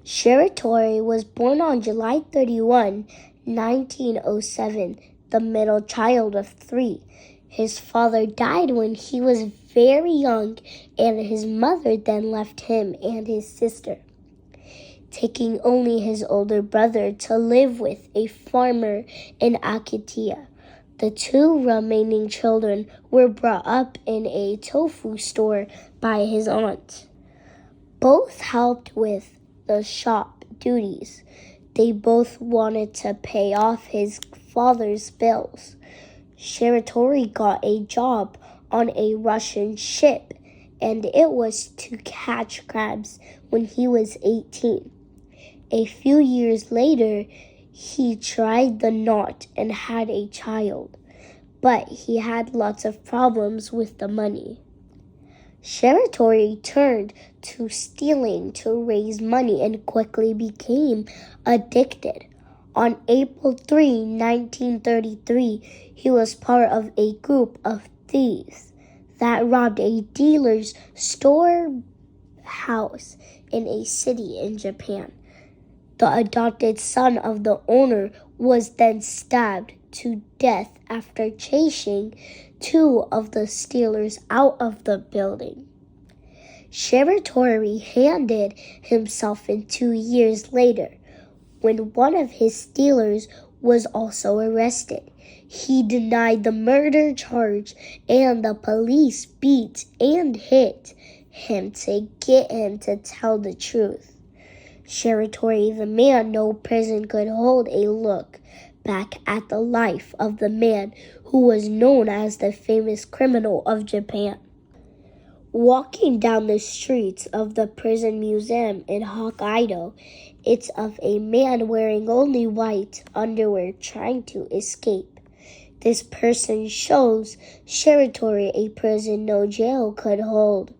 Shiratori was born on July 31, 1907, the middle child of three. His father died when he was very young, and his mother then left him and his sister, taking only his older brother to live with a farmer in Akitia. The two remaining children were brought up in a tofu store by his aunt. Both helped with the shop duties. They both wanted to pay off his father's bills. Shiratori got a job on a Russian ship, and it was to catch crabs when he was 18. A few years later, he tried the knot and had a child, but he had lots of problems with the money. Shiratori turned to stealing to raise money and quickly became addicted. On April 3, 1933, he was part of a group of thieves that robbed a dealer's storehouse in a city in Japan. The adopted son of the owner was then stabbed to death after chasing two of the stealers out of the building. Shiratori handed himself in 2 years later, when one of his stealers was also arrested. He denied the murder charge, and the police beat and hit him to get him to tell the truth. Shiratori, the man no prison could hold, a look back at the life of the man who was known as the famous criminal of Japan. Walking down the streets of the prison museum in Hokkaido, it's of a man wearing only white underwear trying to escape. This person shows Shiratori a prison no jail could hold.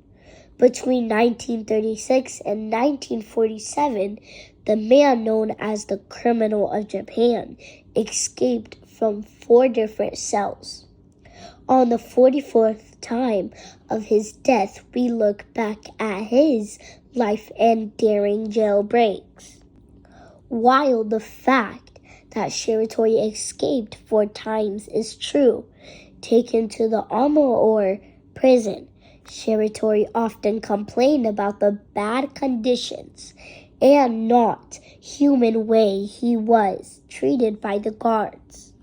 Between 1936 and 1947, the man known as the criminal of Japan escaped from 4 different cells. On the 44th time of his death, we look back at his life and daring jailbreaks. While the fact that Shiratori escaped 4 times is true, taken to the Amur prison, Shiratori often complained about the bad conditions and not human way he was treated by the guards.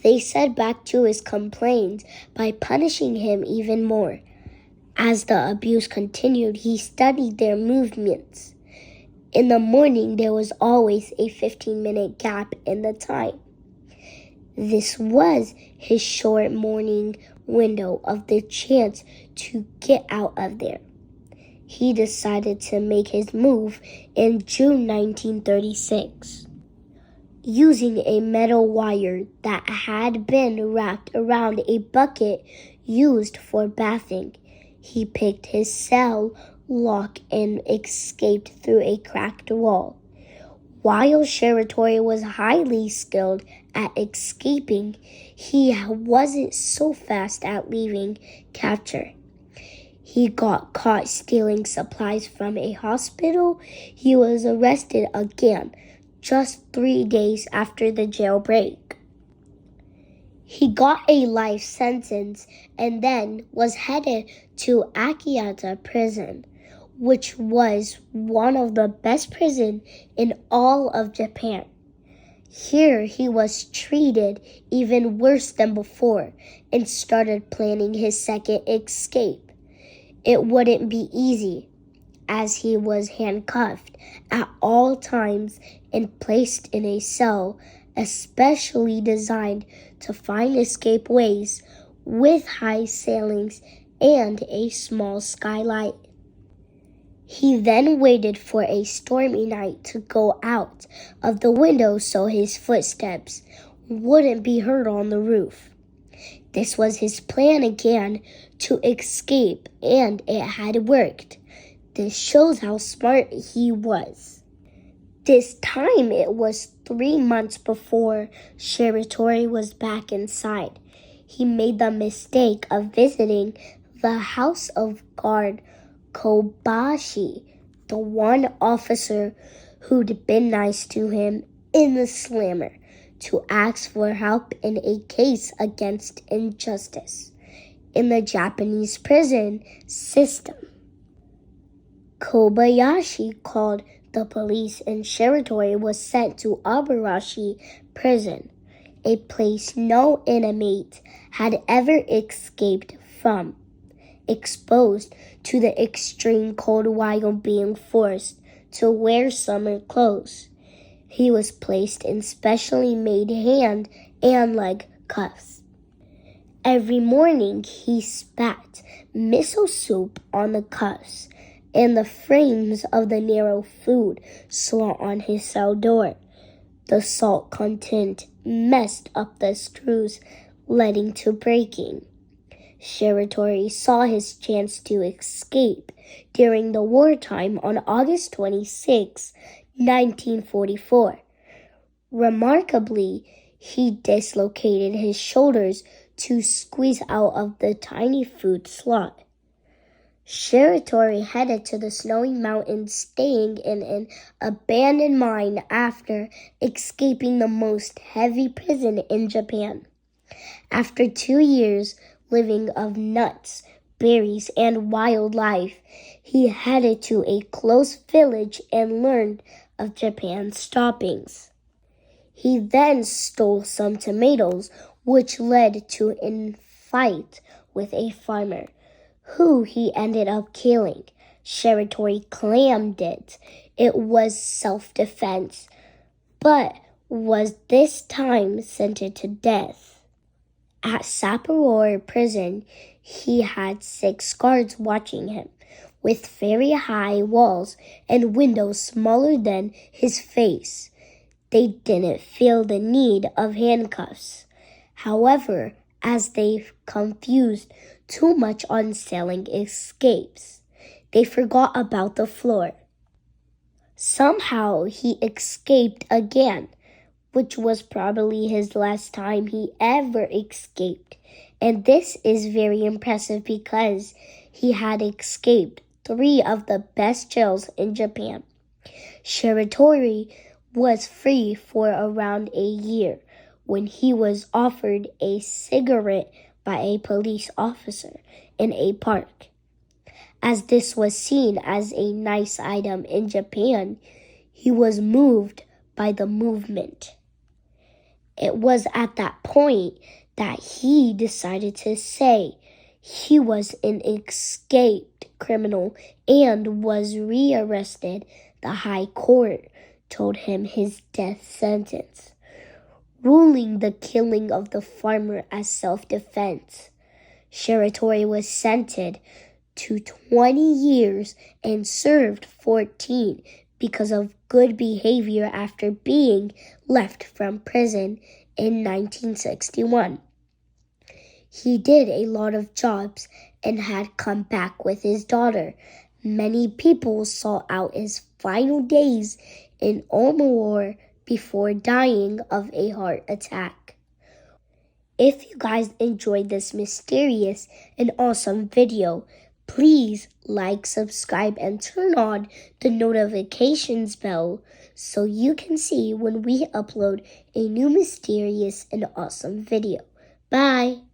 They said back to his complaints by punishing him even more. As the abuse continued, he studied their movements. In the morning, there was always a 15-minute gap in the time. This was his short morning window of the chance to get out of there. He decided to make his move in June 1936. Using a metal wire that had been wrapped around a bucket used for bathing, he picked his cell lock and escaped through a cracked wall. While Shiratori was highly skilled at escaping, he wasn't so fast at leaving capture. He got caught stealing supplies from a hospital. He was arrested again just 3 days after the jailbreak. He got a life sentence and then was headed to Akiata prison, which was one of the best prisons in all of Japan. Here he was treated even worse than before and started planning his second escape. It wouldn't be easy, as he was handcuffed at all times and placed in a cell especially designed to find escape ways with high ceilings and a small skylight. He then waited for a stormy night to go out of the window so his footsteps wouldn't be heard on the roof. This was his plan again to escape, and it had worked. This shows how smart he was. This time it was 3 months before Shiratori was back inside. He made the mistake of visiting the house of guard Kobashi. the one officer who'd been nice to him in the slammer, to ask for help in a case against injustice in the Japanese prison system. Kobayashi called the police and Shiratori was sent to Abarashi prison, a place no inmate had ever escaped from, exposed to the extreme cold while being forced to wear summer clothes. He was placed in specially made hand and leg cuffs. Every morning he spat miso soup on the cuffs and the frames of the narrow food slot on his cell door. The salt content messed up the screws, leading to breaking. Shiratori saw his chance to escape during the wartime on August 26, 1944. Remarkably, he dislocated his shoulders to squeeze out of the tiny food slot. Shiratori headed to the snowy mountains, staying in an abandoned mine after escaping the most heavy prison in Japan. After 2 years living of nuts, berries, and wildlife, he headed to a close village and learned of Japan's stoppings. He then stole some tomatoes, which led to a fight with a farmer, who he ended up killing. Shiratori claimed it was self-defense, but was this time sentenced to death. At Sapporo prison, he had 6 guards watching him, with very high walls and windows smaller than his face. They didn't feel the need of handcuffs. However, as they confused too much on selling escapes, they forgot about the floor. Somehow he escaped again, which was probably his last time he ever escaped. And this is very impressive because he had escaped 3 of the best jails in Japan. Shiratori was free for around a year when he was offered a cigarette by a police officer in a park. As this was seen as a nice item in Japan, he was moved by the movement. It was at that point that he decided to say he was an escaped criminal and was rearrested. The High Court told him his death sentence, ruling the killing of the farmer as self-defense. Shiratori was sentenced to 20 years and served 14 because of good behavior after being left from prison in 1961. He did a lot of jobs and had come back with his daughter. Many people saw out his final days in Omawar before dying of a heart attack. If you guys enjoyed this mysterious and awesome video, please like, subscribe, and turn on the notifications bell so you can see when we upload a new mysterious and awesome video. Bye!